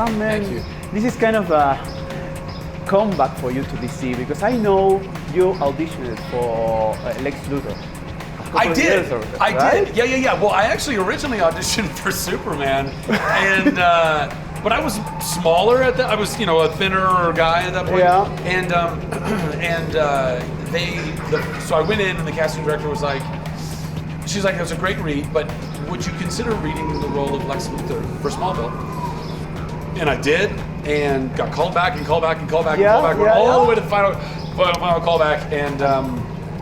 Shazam, man. Thank you. This is kind of a comeback for you to DC because I know you auditioned for Lex Luthor. I did. Right? Yeah. Well, I actually originally auditioned for Superman, and but I was smaller at that. I was, a thinner guy at that point. Yeah. So I went in, and the casting director was like, she's like, it was a great read, but would you consider reading the role of Lex Luthor for Smallville? And I did, and got called back and called back and called back and called back, all the way to the final callback, and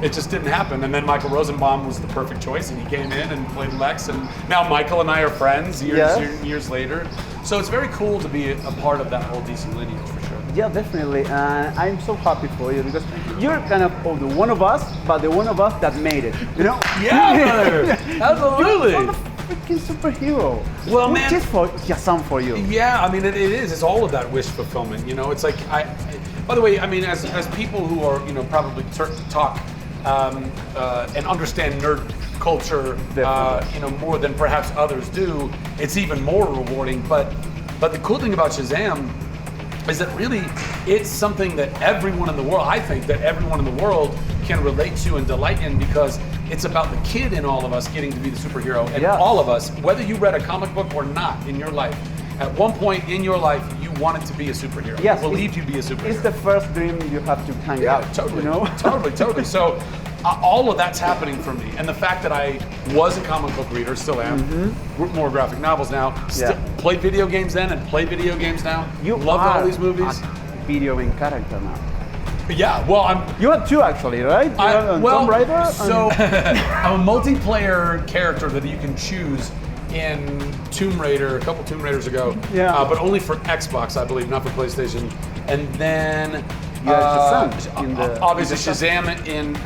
it just didn't happen. And then Michael Rosenbaum was the perfect choice, and he came in and played Lex, and now Michael and I are friends years later. So it's very cool to be a part of that whole DC lineage for sure. Yeah, definitely. And I'm so happy for you because you're kind of the one of us, but the one of us that made it. Yeah, brother. Absolutely. You're a freaking superhero. Well, man. Which is for Shazam for you. Yeah, I mean, it is. It's all of that wish fulfillment. It's like, by the way, I mean, as people who are, probably talk and understand nerd culture, more than perhaps others do, it's even more rewarding. But the cool thing about Shazam is that really it's something that everyone in the world, I think that everyone in the world can relate to and delight in, because it's about the kid in all of us getting to be the superhero. And all of us, whether you read a comic book or not in your life, at one point in your life, you wanted to be a superhero. Yes, you believed you'd be a superhero. It's the first dream you have to hang out. Totally. Totally. So all of that's happening for me. And the fact that I was a comic book reader, still am, more graphic novels now, played video games then and play video games now. You loved all these movies. A video game character now. Yeah, well, You have two actually, right? Tomb Raider. So I'm a multiplayer character that you can choose in Tomb Raider, a couple Tomb Raiders ago. Yeah. But only for Xbox, I believe, not for PlayStation. And then Shazam obviously Shazam in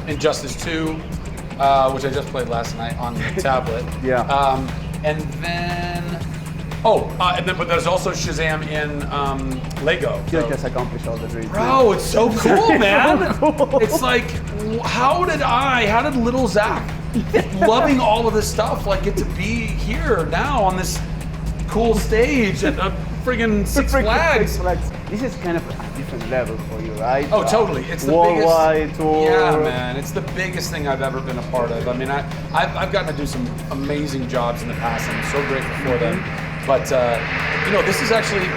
Injustice 2, which I just played last night on the tablet. And then but there's also Shazam in Lego. You just accomplished all the dreams. Bro, it's so cool, man. So cool. It's like, how did little Zach, loving all of this stuff, get to be here now on this cool stage at a friggin' Six Flags? This is kind of a different level for you, right? Oh, totally. It's the worldwide biggest tour. Yeah, man. It's the biggest thing I've ever been a part of. I mean, I've gotten to do some amazing jobs in the past, and I'm so grateful for them. But this is actually,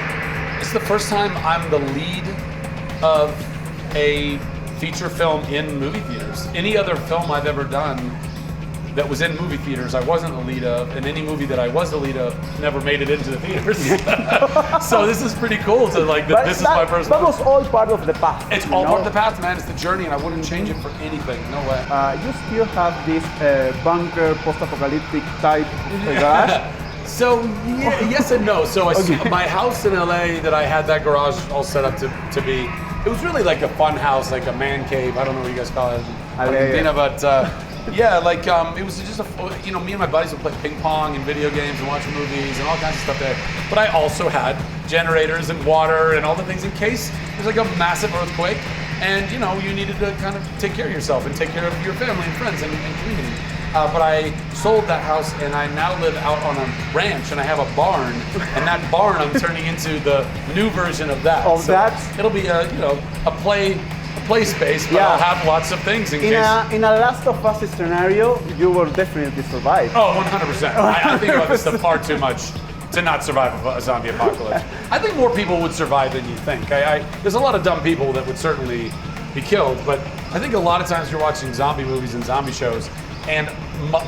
it's the first time I'm the lead of a feature film in movie theaters. Any other film I've ever done that was in movie theaters, I wasn't the lead of, and any movie that I was the lead of never made it into the theaters. So this is pretty cool to this is my first. That was all part of the path. It's all part of the path, man. It's the journey, and I wouldn't change it for anything. No way. You still have this bunker, post-apocalyptic type garage. So yes and no. So my house in LA that I had that garage all set up to be, it was really like a fun house, like a man cave. I don't know what you guys call it, Argentina, but it was just me and my buddies would play ping pong and video games and watch movies and all kinds of stuff there. But I also had generators and water and all the things in case there's like a massive earthquake, and you needed to kind of take care of yourself and take care of your family and friends and community. But I sold that house, and I now live out on a ranch, and I have a barn, and that barn I'm turning into the new version of that. It'll be a play space, but I'll have lots of things in case. In a Last of Us scenario, you will definitely survive. Oh, 100%. I think about this stuff far too much to not survive a zombie apocalypse. I think more people would survive than you think. There's a lot of dumb people that would certainly be killed, but I think a lot of times you're watching zombie movies and zombie shows, and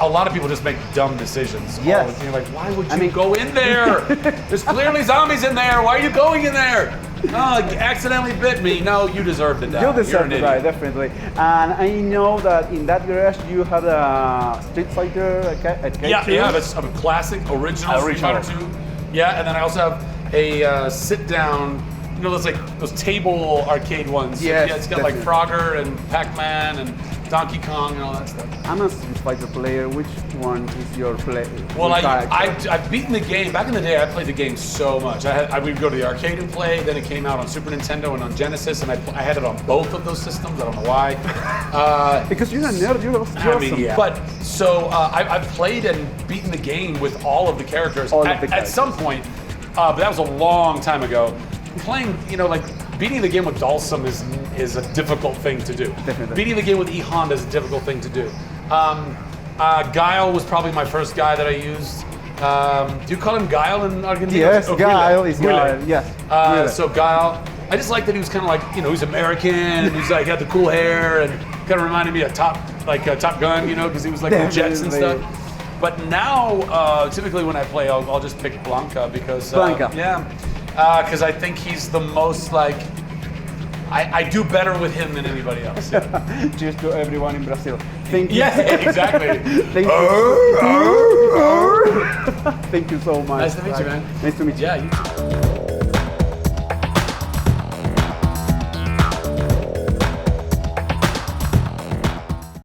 a lot of people just make dumb decisions. Yes. You're like, why would you go in there? There's clearly zombies in there. Why are you going in there? Oh, accidentally bit me. No, you deserve to die. You deserve to die, definitely. And I know that in that garage you had a Street Fighter arcade. Yeah, that's a classic, original Street Fighter 2. Yeah, and then I also have a sit-down, those table arcade ones. Yes, it's got like Frogger and Pac-Man and Donkey Kong and all that stuff. I'm a Street Fighter player. Which one is your play? Well, I've beaten the game. Back in the day, I played the game so much. I would go to the arcade and play. Then it came out on Super Nintendo and on Genesis, and I had it on both of those systems. I don't know why. Because you're a nerd. You're awesome. Yeah. But so I've played and beaten the game with all of the characters. At some point, but that was a long time ago. Playing, like beating the game with Dalsum is a difficult thing to do. Definitely. Beating the game with E Honda is a difficult thing to do. Guile was probably my first guy that I used. Do you call him Guile in Argentina? Yes, Guile is Guile. Yes. So Guile, I just liked that he was kind of like, he's American, and he's like had the cool hair, and kind of reminded me of Top Gun, because he was like with jets and stuff. But now, typically when I play, I'll just pick Blanca because because I think he's the most like. I do better with him than anybody else. Yeah. Cheers to everyone in Brazil. Thank you. Yeah, exactly. Thank you. Thank you so much. Nice to meet you, man. Nice to meet you. Yeah, you too.